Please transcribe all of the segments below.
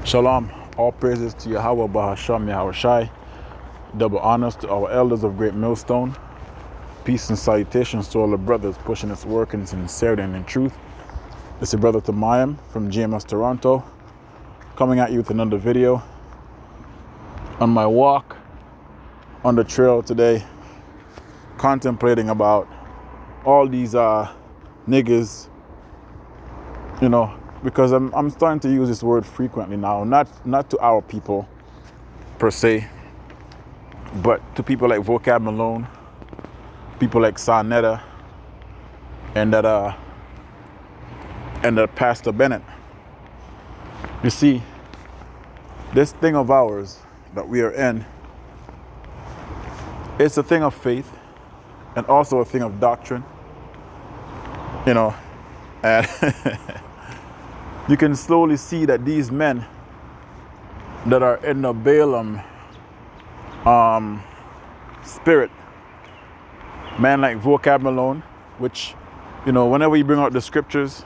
Shalom, all praises to Yahweh Bahasham Yahushai. Double honors to our elders of Great Millstone. Peace and salutations to all the brothers pushing its work in sincerity and in truth. This is your brother Tamayim from GMS Toronto, coming at you with another video. On my walk on the trail today, contemplating about all these niggas, because I'm starting to use this word frequently now, not to our people per se, but to people like Malone, people like Sarnetta, and that Pastor Bennett. You see, this thing of ours that we are in, it's a thing of faith and also a thing of doctrine, and you can slowly see that these men that are in the Balaam spirit, man like Malone, which, whenever you bring out the scriptures,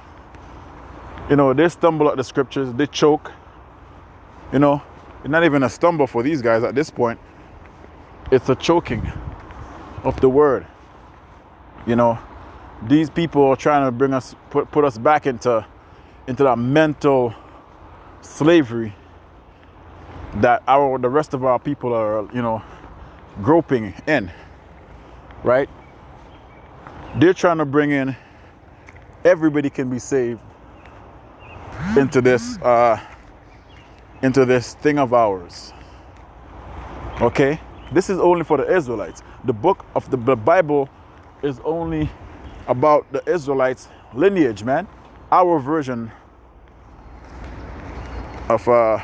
they stumble at the scriptures, they choke, it's not even a stumble for these guys at this point. It's a choking of the word. These people are trying to bring us, put us back into that mental slavery that the rest of our people are, groping in, right? They're trying to bring in everybody can be saved into this thing of ours. Okay? This is only for the Israelites. The book of the Bible is only about the Israelites' lineage, man. Our version of how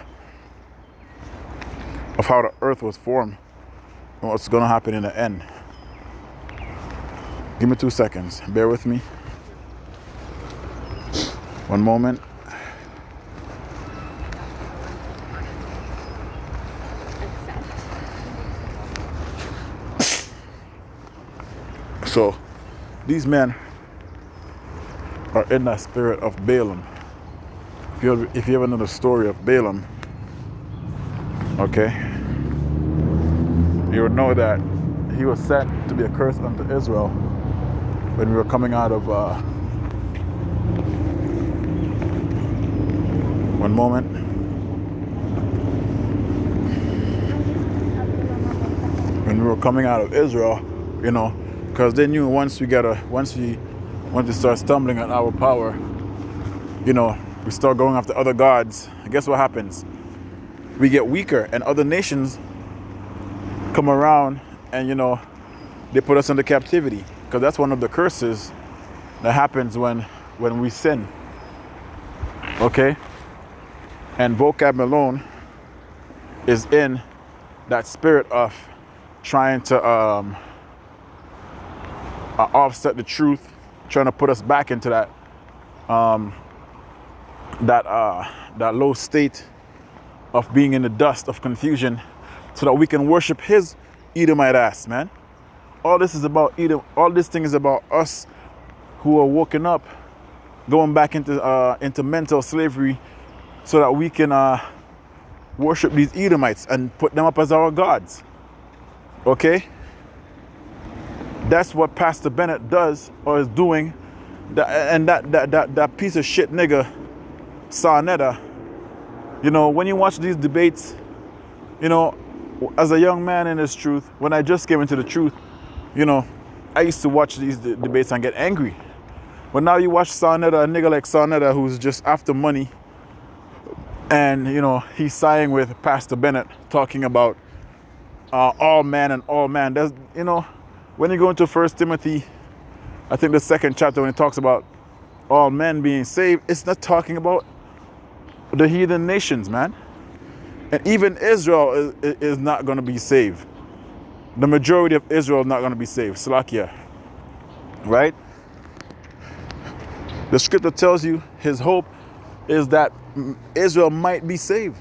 the earth was formed and what's going to happen in the end. Give me 2 seconds. Bear with me. One moment. So, these men are in that spirit of Balaam. If you ever know the story of Balaam, okay, you would know that he was sent to be a curse unto Israel when we were coming out of, one moment. When we were coming out of Israel, because they knew once we start stumbling at our power, we start going after other gods. Guess what happens? We get weaker, and other nations come around and they put us into captivity, because that's one of the curses that happens when we sin. Okay? And Malone is in that spirit of trying to offset the truth, trying to put us back into that low state of being in the dust of confusion, so that we can worship his Edomite ass, man. All this is about Edom. All this thing is about us who are woken up, going back into mental slavery, so that we can worship these Edomites and put them up as our gods. Okay? That's what Pastor Bennett does, or is doing. That piece of shit nigga, Sarnetta, when you watch these debates, as a young man in this truth, when I just came into the truth, I used to watch these debates and get angry. But now you watch Sarnetta, a nigga like Sarnetta, who's just after money, and, he's siding with Pastor Bennett, talking about all man and all man. There's, when you go into 1 Timothy, I think the 2nd chapter, when it talks about all men being saved, it's not talking about the heathen nations, man. And even Israel is not going to be saved. The majority of Israel is not going to be saved. Slakia. Right? The scripture tells you his hope is that Israel might be saved.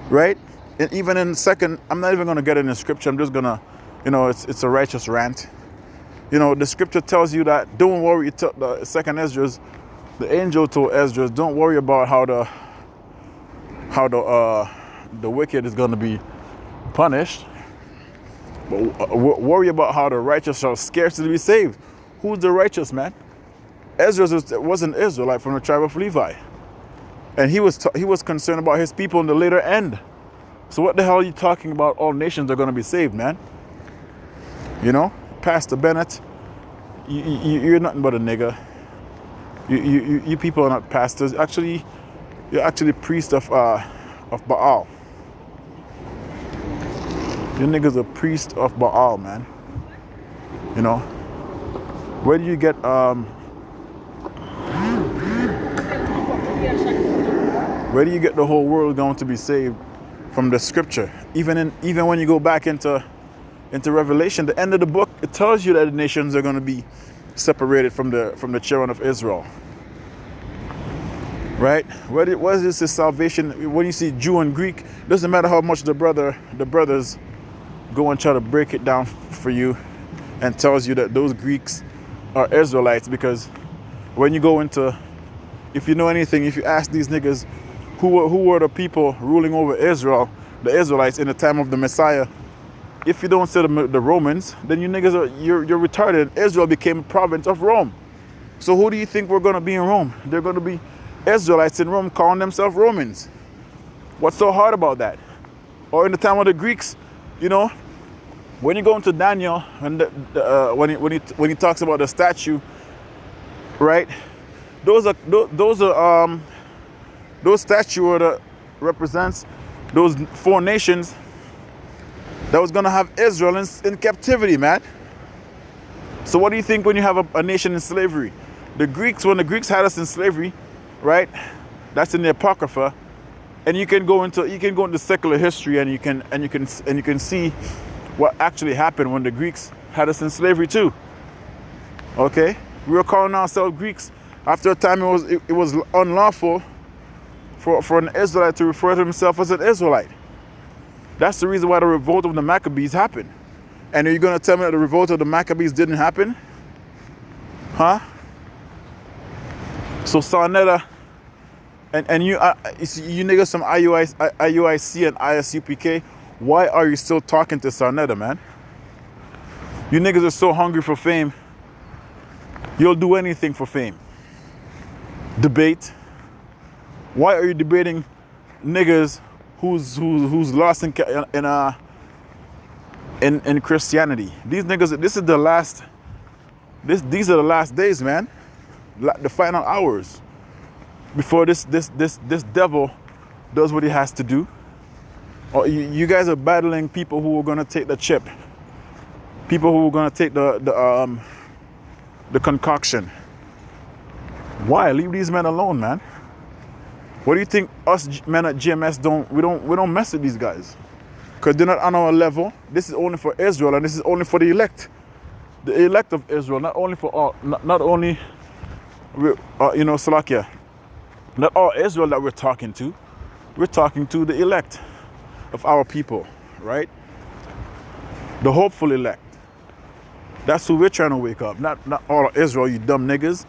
Right? And even in second, I'm not even going to get in the scripture. I'm just going to, it's a righteous rant. The scripture tells you that don't worry. The second Esdras, the angel told Esdras, don't worry about how how the wicked is going to be punished, but worry about how the righteous are scarcely to be saved. Who's the righteous, man? Ezra was an Israelite from the tribe of Levi, and he was concerned about his people in the later end. So what the hell are you talking about? All nations are going to be saved, man. You know, Pastor Bennett, you're nothing but a nigger. You people are not pastors. Actually, you're actually priests of Baal. You niggas are priests of Baal, man. You know, where do you get the whole world going to be saved from the scripture? Even when you go back into Revelation, the end of the book, it tells you that the nations are going to be separated from the children of Israel. Right? What is this salvation? When you see Jew and Greek, doesn't matter how much the brothers go and try to break it down for you and tells you that those Greeks are Israelites, because when you go into, if you know anything, if you ask these niggas who were the people ruling over Israel, the Israelites in the time of the Messiah, if you don't say the Romans, then you niggas you're retarded. Israel became a province of Rome. So who do you think we're going to be in Rome? They're going to be Israelites in Rome calling themselves Romans. What's so hard about that? Or in the time of the Greeks, you know, when you go into Daniel and when he talks about the statue, right? Those statues that represents those four nations that was gonna have Israel in captivity, man. So what do you think when you have a nation in slavery? The Greeks, when the Greeks had us in slavery, right? That's in the Apocrypha, and you can go into secular history and you can see what actually happened when the Greeks had us in slavery too. Okay, we were calling ourselves Greeks. After a time, it was unlawful for an Israelite to refer to himself as an Israelite. That's the reason why the revolt of the Maccabees happened. And are you going to tell me that the revolt of the Maccabees didn't happen? Huh? So Sarnetta, and you niggas from IUIC and ISUPK, why are you still talking to Sarnetta, man? You niggas are so hungry for fame. You'll do anything for fame. Debate. Why are you debating niggas who's lost in Christianity? These niggas, these are the last days, man. The final hours before this devil does what he has to do. Or you guys are battling people who are gonna take the chip, people who are gonna take the concoction. Why? Leave these men alone, man. What do you think us men at GMS we don't mess with these guys? Because they're not on our level. This is only for Israel, and this is only for the elect. The elect of Israel, not only for all, not only Salakia. Not all Israel that we're talking to. We're talking to the elect of our people, right? The hopeful elect. That's who we're trying to wake up. Not all of Israel, you dumb niggas.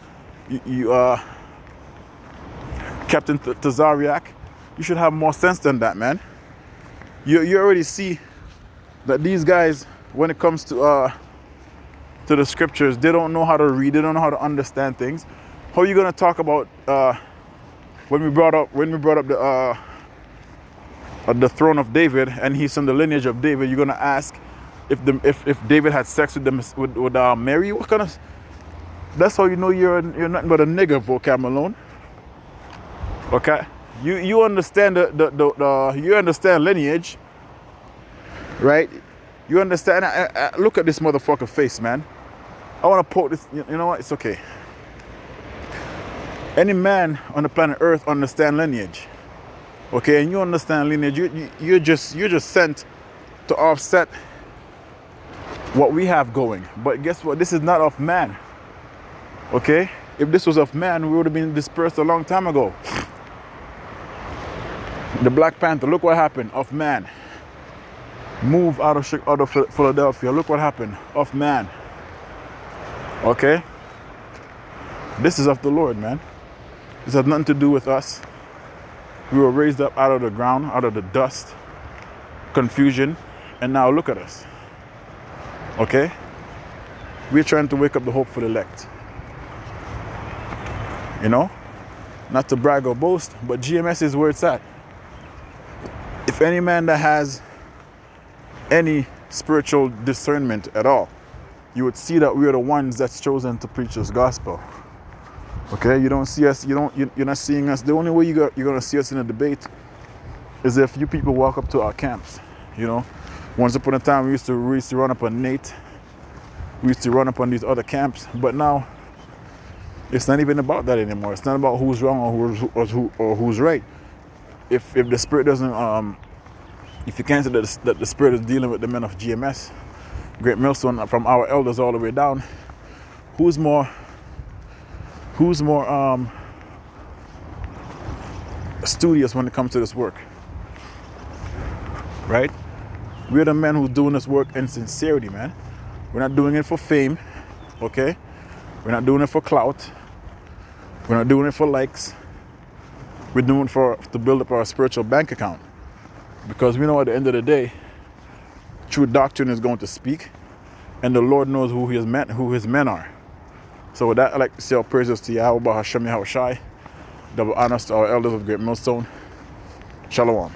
Captain Tazariak, you should have more sense than that, man. You already see that these guys, when it comes to the scriptures, they don't know how to read, they don't know how to understand things. How are you gonna talk about when we brought up the throne of David and he's from the lineage of David? You're gonna ask if David had sex with Mary? What kind of? That's how you know you're nothing but a nigger, vocab Malone. Okay, you understand you understand lineage, right? You understand. Look at this motherfucker face, man. I want to poke this. You know what? It's okay. Any man on the planet Earth understand lineage, okay? And you understand lineage. You're just sent to offset what we have going. But guess what? This is not of man, okay? If this was of man, we would have been dispersed a long time ago. The Black Panther, look what happened, of man. Move out of Philadelphia, look what happened, of man. Okay? This is of the Lord, man. This has nothing to do with us. We were raised up out of the ground, out of the dust, confusion, and now look at us. Okay? We're trying to wake up the hope for the elect. You know? Not to brag or boast, but GMS is where it's at. If any man that has any spiritual discernment at all, you would see that we are the ones that's chosen to preach this gospel. Okay, you don't see us, you're not seeing us. The only way you're gonna see us in a debate is if you people walk up to our camps. You know, once upon a time we used to run up on Nate, we used to run up on these other camps, but now it's not even about that anymore. It's not about who's wrong or who's right. If the spirit doesn't, if you can't say that the spirit is dealing with the men of GMS, Great Millstone, from our elders all the way down, who's more studious when it comes to this work, right? We're the men who's doing this work in sincerity, man. We're not doing it for fame, okay? We're not doing it for clout. We're not doing it for likes. We're doing it to build up our spiritual bank account, because we know at the end of the day, true doctrine is going to speak, and the Lord knows who his men are. So with that, I'd like to say our praises to Yahweh Hashem Yahushai. Double honors to our elders of Great Millstone. Shalom.